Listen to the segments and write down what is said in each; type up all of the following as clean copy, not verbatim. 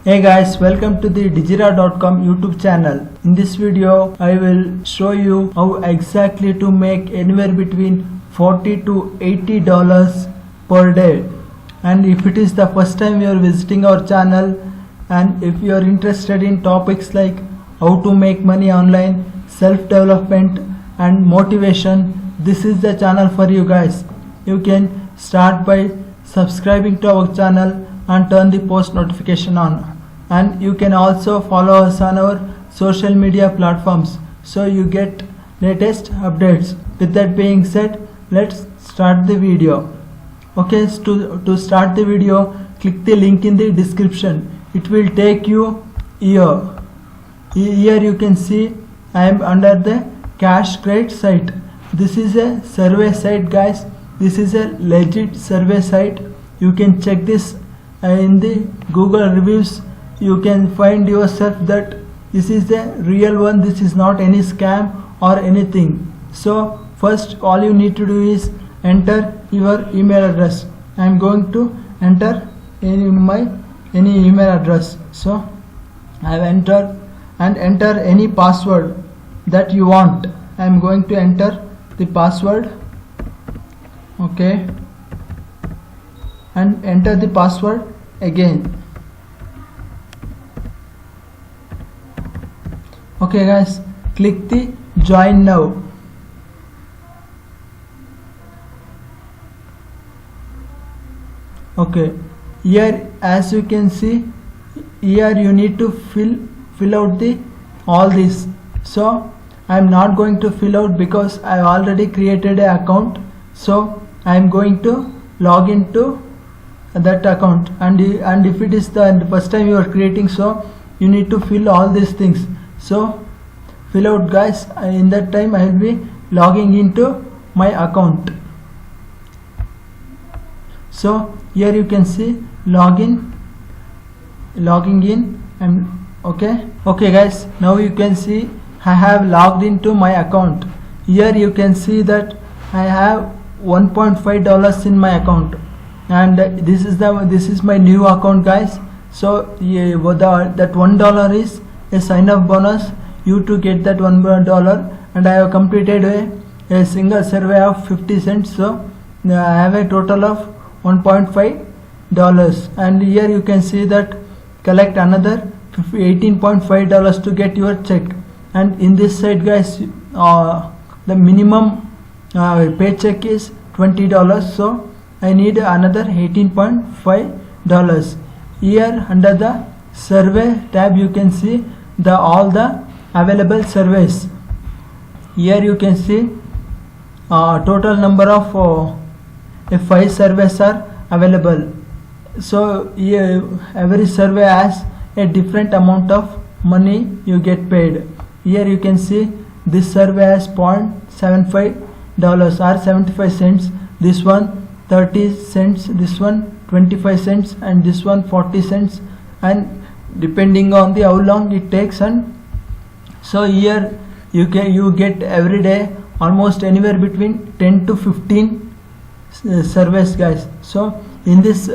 Hey guys, welcome to the Digiradotcom YouTube channel. In this video, I will show you how exactly to make anywhere between $40 to $80 per day. And if it is the first time you are visiting our channel, and if you are interested in topics like how to make money online, self-development and motivation, this is the channel for you guys. You can start by subscribing to our channel and turn the post notification on. And you can also follow us on our social media platforms so you get latest updates. With that being said, let's start the video. Okay, to start the video, click the link in the description. It will take you here. Here you can see I am under the Cash Crate site. This is a survey site, guys. This is a legit survey site. You can check this in the Google reviews. You can find yourself that this is the real one. This is not any scam or anything. So first all you need to do is enter your email address. I am going to enter any email address. So I have entered, and enter any password that you want. I am going to enter the password. Okay, and enter the password again. Okay guys, click the join now. Okay, here as you can see, here you need to fill out all this. So I am not going to fill out because I already created an account. So I am going to log into that account, and if it is the first time you are creating, so you need to fill all these things. So fill out, guys. In that time I will be logging into my account. So here you can see logging in, and okay guys, now you can see I have logged into my account. Here you can see that I have $1.5 in my account, and this is my new account, guys. So yeah, that $1 is a sign up bonus you to get that $1, and I have completed a single survey of 50 cents. So I have a total of $1.5, and here you can see that collect another $18.5 to get your check. And in this side, guys, the minimum paycheck is $20, so I need another $18.5. Here under the survey tab you can see all the available surveys. Here you can see total number of 5 surveys are available. So here every survey has a different amount of money you get paid. Here you can see this survey has $0.75 or 75 cents, this one 30 cents, this one 25 cents, and this one 40 cents, and depending on the how long it takes. And so here you get every day almost anywhere between 10 to 15 surveys, guys. So in this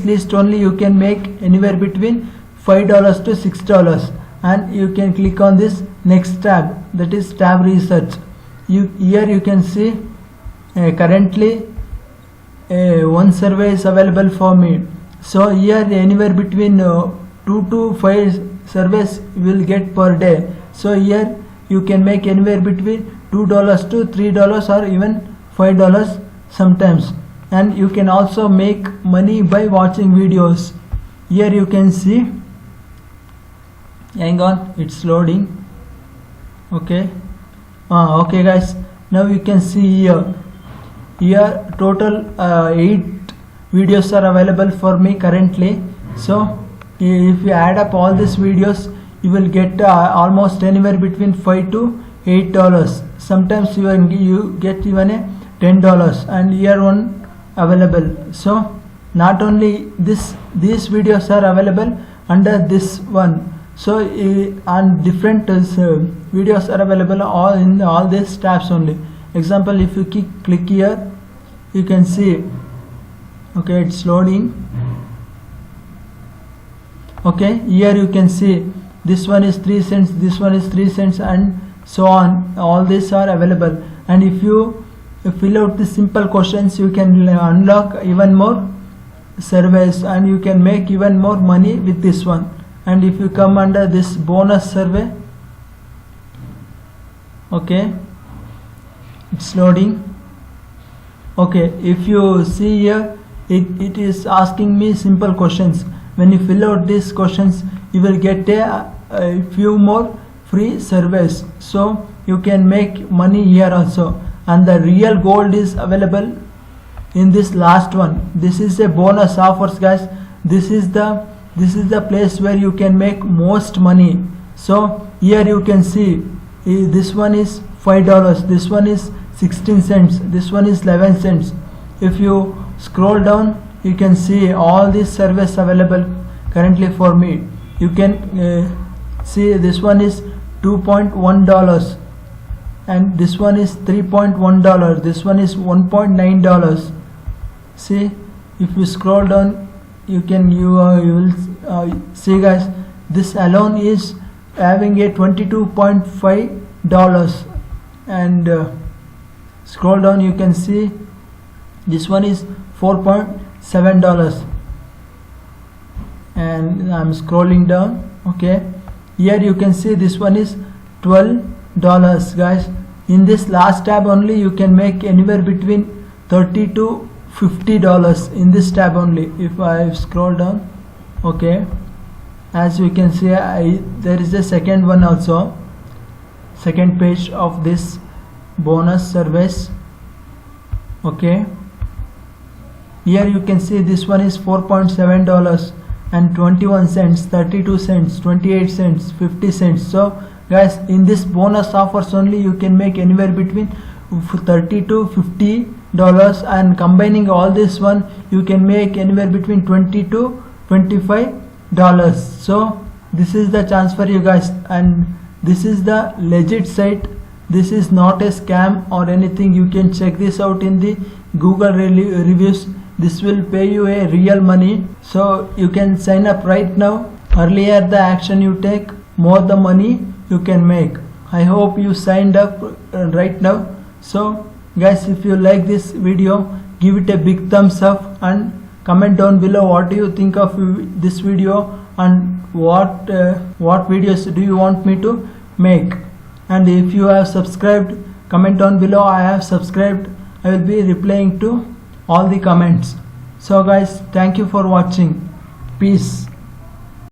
list only you can make anywhere between $5 to $6, and you can click on this next tab, that is tab research. Here you can see currently one survey is available for me. So here anywhere between 2 to 5 surveys you will get per day. So here you can make anywhere between $2 to $3 or even $5 sometimes. And you can also make money by watching videos. Here you can see, hang on, it's loading. Okay, okay guys, now you can see here total 8 videos are available for me currently. So if you add up all these videos, you will get almost anywhere between $5 to $8. Sometimes you get even a $10, and here one available. So not only these videos are available under this one, so and different videos are available all in all these tabs only. Example, if you click here, you can see, okay, it's loading. Okay, here you can see this one is 3 cents, this one is 3 cents, and so on. All these are available, and if you fill out the simple questions, you can unlock even more surveys and you can make even more money with this one. And if you come under this bonus survey, okay, it's loading. Okay, if you see here, it is asking me simple questions. When you fill out these questions, you will get a few more free surveys, so you can make money here also. And the real gold is available in this last one. This is a bonus offers, guys. This is the place where you can make most money. So here you can see this one is $5, this one is 16 cents, this one is 11 cents. If you scroll down, you can see all these surveys available currently for me. You can see this one is $2.1 and this one is $3.1, this one is $1.9. See, if you scroll down, you will see, guys, this alone is having a $22.5, and scroll down, you can see this one is $4.7, and I'm scrolling down. Okay, here you can see this one is $12, guys. In this last tab only you can make anywhere between $30 to $50 in this tab only. If I scroll down, okay, as you can see, there is a second one also, second page of this bonus surveys. Okay, here you can see this one is $4.7 and 21 cents, 32 cents, 28 cents, 50 cents. So guys, in this bonus offers only you can make anywhere between $30 to $50, and combining all this one you can make anywhere between $20 to $25. So this is the chance for you guys, and this is the legit site. This is not a scam or anything. You can check this out in the Google reviews. This will pay you a real money, so you can sign up right now. Earlier the action you take, more the money you can make. I hope you signed up right now. So guys, if you like this video, give it a big thumbs up and comment down below what do you think of this video and what videos do you want me to make. And if you have subscribed, comment down below I have subscribed. I will be replying to all the comments. So guys, thank you for watching. Peace.